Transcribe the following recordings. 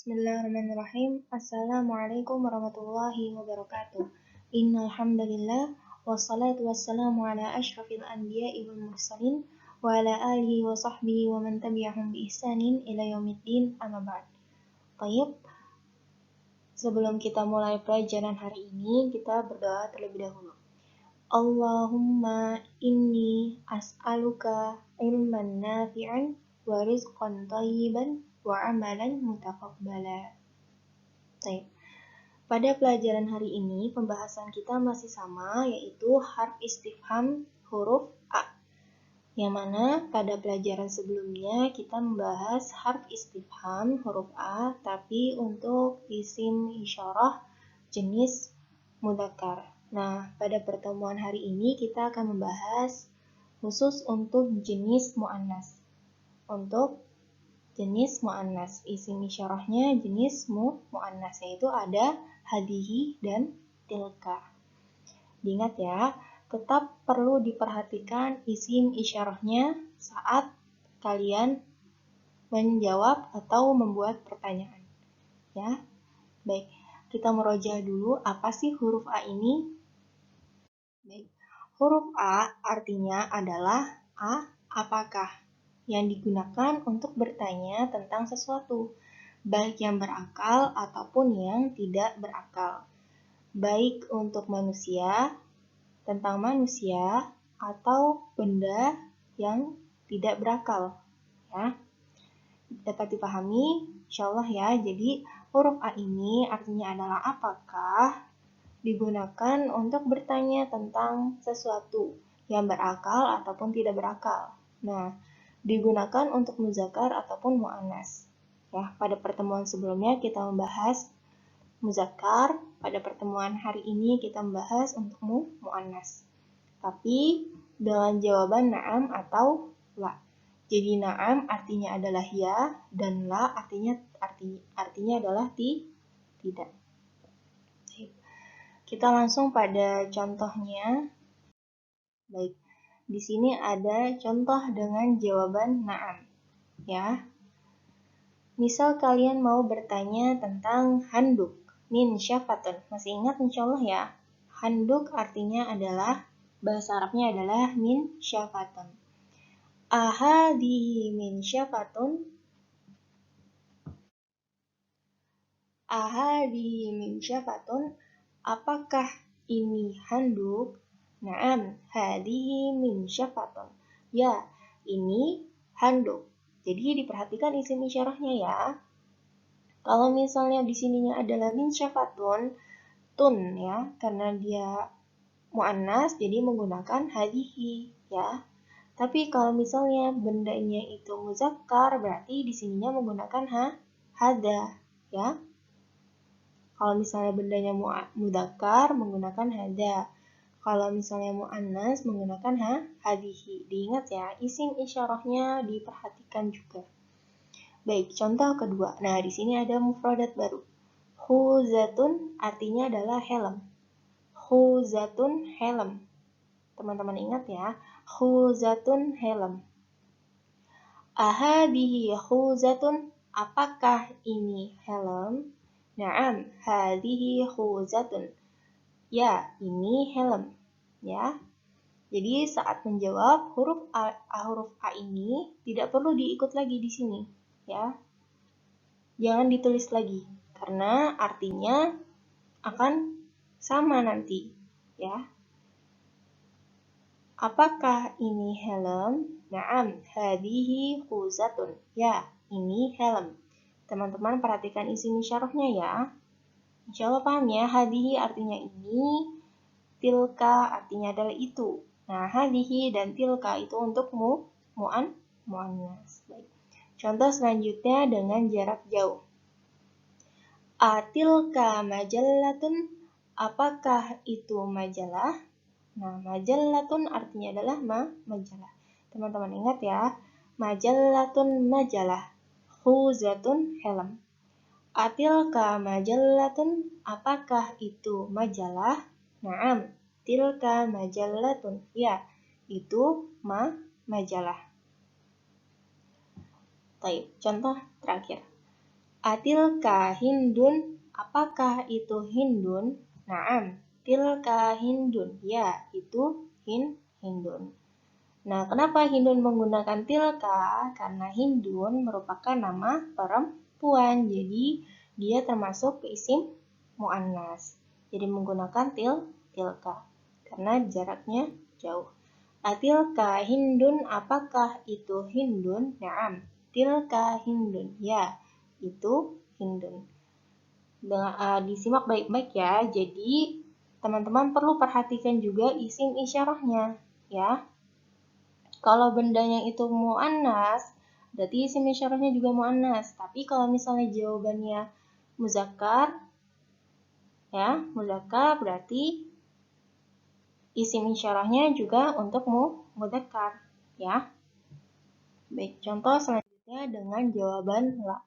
Bismillahirrahmanirrahim. Assalamualaikum warahmatullahi wabarakatuh. Innal hamdalillah wassalatu wassalamu ala asyrafil anbiya'i wal mursalin wa ala alihi wa sahbihi wa man tabi'ahum bi ihsanin ila yaumiddin amma ba'd. Baik. Sebelum kita mulai pelajaran hari ini, kita berdoa terlebih dahulu. Allahumma inni as'aluka ilman nafi'an wa rizqan thayyiban wa amalan mutaqabbala. Baik. Pada pelajaran hari ini, pembahasan kita masih sama, yaitu harf istifham huruf A. Yang mana pada pelajaran sebelumnya kita membahas harf istifham huruf A, tapi untuk isim isyarah jenis mudzakkar. Nah, pada pertemuan hari ini kita akan membahas khusus untuk jenis muannas. Untuk jenis muannas, isim isyarahnya jenis muannas, yaitu ada hadihi dan tilka. Diingat ya, tetap perlu diperhatikan isim isyarahnya saat kalian menjawab atau membuat pertanyaan. Ya, baik. Kita merojah dulu, apa sih huruf A ini? Baik. Huruf A artinya adalah apakah, yang digunakan untuk bertanya tentang sesuatu, baik yang berakal ataupun yang tidak berakal. Baik untuk manusia, tentang manusia, atau benda yang tidak berakal. Ya. Dapat dipahami? Insyaallah ya. Jadi huruf A ini artinya adalah apakah, digunakan untuk bertanya tentang sesuatu yang berakal ataupun tidak berakal. Nah, digunakan untuk muzakkar ataupun muannas. Ya, pada pertemuan sebelumnya kita membahas muzakkar, pada pertemuan hari ini kita membahas untuk muannas. Tapi dengan jawaban na'am atau la. Jadi na'am artinya adalah ya, dan la artinya adalah tidak. Kita langsung pada contohnya. Baik. Di sini ada contoh dengan jawaban na'am. Ya. Misal kalian mau bertanya tentang handuk min syafatun. Masih ingat insyaallah ya? Handuk artinya adalah, bahasa Arabnya adalah min syafatun. Ahadihi min syafatun. Ahadihi min syafatun. Apakah ini handuk? Naam, hadihi min syafatun. Ya, ini handuk. Jadi diperhatikan isim isyarahnya ya. Kalau misalnya di sininya adalah min syafatun, tun ya, karena dia muannas jadi menggunakan hadihi ya. Tapi kalau misalnya bendanya itu muzakkar, berarti di sininya menggunakan hada ya. Kalau misalnya bendanya mudzakkar menggunakan hada. Kalau misalnya muannas menggunakan hadihi. Diingat ya, isim isyarahnya diperhatikan juga. Baik, contoh kedua. Nah, di sini ada mufradat baru. Khuzatun artinya adalah helm. Khuzatun helm. Teman-teman ingat ya, khuzatun helm. Ahadihi khuzatun, apakah ini helm? Naam, hadihi khuzatun. Ya, ini helm. Ya. Jadi saat menjawab huruf A ini tidak perlu diikut lagi di sini, ya. Jangan ditulis lagi karena artinya akan sama nanti, ya. Apakah ini helm? Naam, hadihi khuzatun. Ya, ini helm. Teman-teman perhatikan isim isyarahnya ya. Insyaallah paham ya, hadihi artinya ini, tilka artinya adalah itu. Nah, hadihi dan tilka itu untuk muannas. Baik. Contoh selanjutnya dengan jarak jauh. Atilka majallatun, apakah itu majalah? Nah, majallatun artinya adalah majalah. Teman-teman ingat ya, majallatun majalah, khuzatun helm. Atilka majallatun, apakah itu majalah? Naam, tilka majallatun. Ya, itu majalah. Baik, contoh terakhir. Atilka Hindun, apakah itu Hindun? Naam, tilka Hindun. Ya, itu Hindun. Nah, kenapa Hindun menggunakan tilka? Karena Hindun merupakan nama perempuan. Jadi, dia termasuk isim mu'annas. Jadi, menggunakan tilka. Karena jaraknya jauh. Atilka Hindun, apakah itu Hindun? Naam, tilka Hindun. Ya, itu Hindun. Disimak baik-baik ya. Jadi, teman-teman perlu perhatikan juga isim isyarahnya. Ya. Kalau bendanya itu mu'annas, berarti isim isyarahnya juga mu'annas. Tapi kalau misalnya jawabannya muzakkar, ya, muzakkar berarti isim isyarahnya juga untuk mudzakkar, ya. Baik, contoh selanjutnya dengan jawaban la.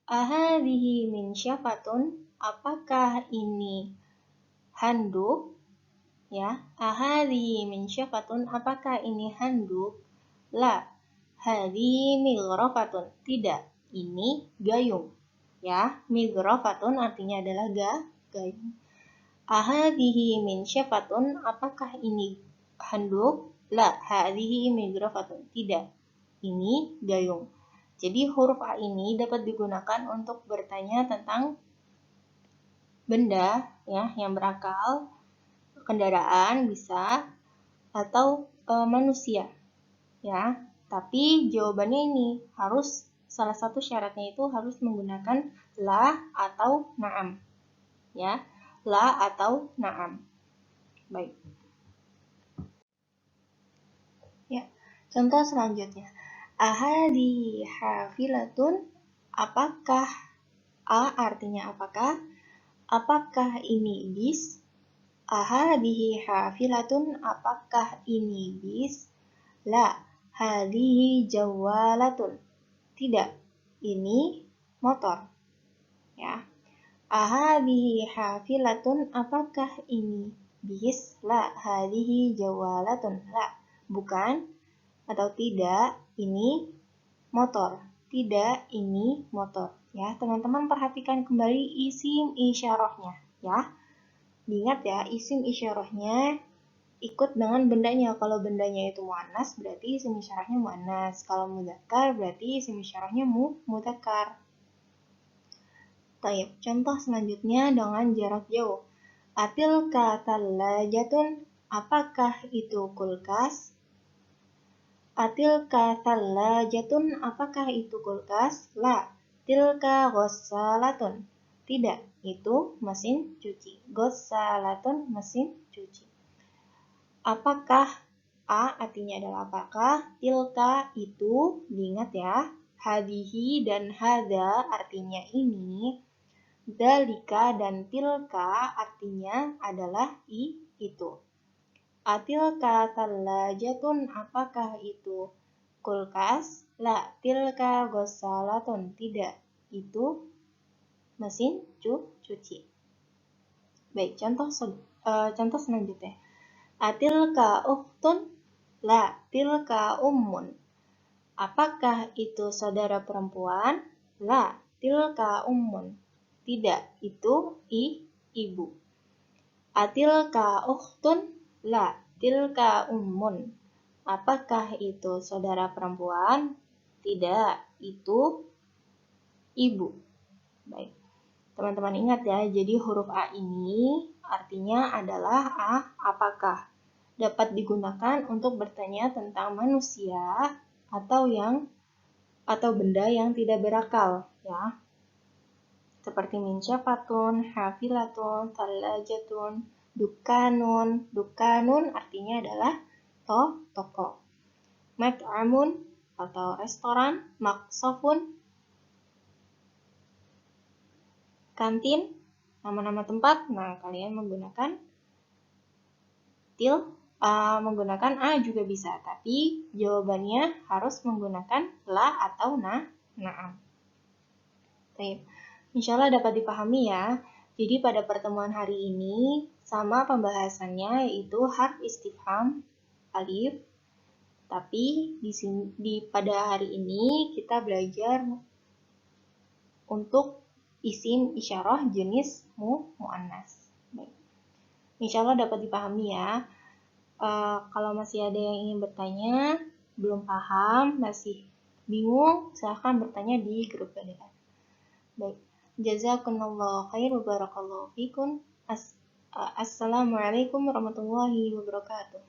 Ahadhihi min syafatun, apakah ini handuk? Ya, ahadhihi min syafatun, apakah ini handuk? La, hadhihi mighrafatun. Tidak, ini gayung. Ya, mighrafatun artinya adalah gayung. Ahadhihi min syafatun, apakah ini handuk? La, hadhihi mighrafatun. Tidak, ini gayung. Jadi huruf A ini dapat digunakan untuk bertanya tentang benda ya yang berakal, kendaraan bisa, atau manusia. Ya, tapi jawabannya ini harus salah satu syaratnya itu harus menggunakan la atau na'am. Ya, la atau na'am. Baik. Ya, contoh selanjutnya. Ahadi hafilatun, apakah A artinya apakah? Apakah ini bis? Ahadihi hafilatun, apakah ini bis? La, hadihi jawalatun. Tidak, ini motor. Ya. Ahadihi hafilatun, apakah ini bis? La, hadihi jawalatun. La, bukan atau tidak, ini motor. Tidak, ini motor. Ya, teman-teman perhatikan kembali isim isyarahnya. Ya, diingat ya, isim isyarahnya ikut dengan bendanya. Kalau bendanya itu muannas, berarti isim isyarahnya muannas. Kalau mudzakkar, berarti isim isyarahnya mudzakkar. Baik, contoh selanjutnya dengan jarak jauh. Atilka thallajatun, apakah itu kulkas? Atilka thallajatun, apakah itu kulkas? La, tilka ghassalatun. Tidak, itu mesin cuci. Ghassalatun, mesin cuci. Apakah A artinya adalah apakah, tilka itu, diingat ya, hadihi dan hada artinya ini, dalika dan tilka artinya adalah itu. Atilka thallajatun, apakah itu kulkas? La, tilka ghassalatun. Tidak, itu mesin cuci. Baik, contoh selanjutnya. Atilka ukhtun? La, tilka ummun. Apakah itu saudara perempuan? La, tilka ummun. Tidak, itu ibu. Atilka ukhtun? La, tilka ummun. Apakah itu saudara perempuan? Tidak, itu ibu. Baik. Teman-teman ingat ya, jadi huruf A ini artinya adalah apakah. Dapat digunakan untuk bertanya tentang manusia atau benda yang tidak berakal, ya. Seperti min syafatun, hafilatun, thallajatun, dukanun. Dukanun artinya adalah toko. Mat'amun atau restoran, maksofun, kantin, nama-nama tempat. Nah, kalian menggunakan menggunakan A juga bisa, tapi jawabannya harus menggunakan la atau na'am. Baik, insya Allah dapat dipahami ya. Jadi pada pertemuan hari ini sama pembahasannya yaitu harf istifham alif. Tapi pada hari ini kita belajar untuk isim isyarah jenis mu'annas. Baik. Insya Allah dapat dipahami ya. Kalau masih ada yang ingin bertanya, belum paham, masih bingung, silahkan bertanya di grup kalian. Baik. Jazakumullahu khair wa barakallahu fikum. Assalamualaikum warahmatullahi wabarakatuh.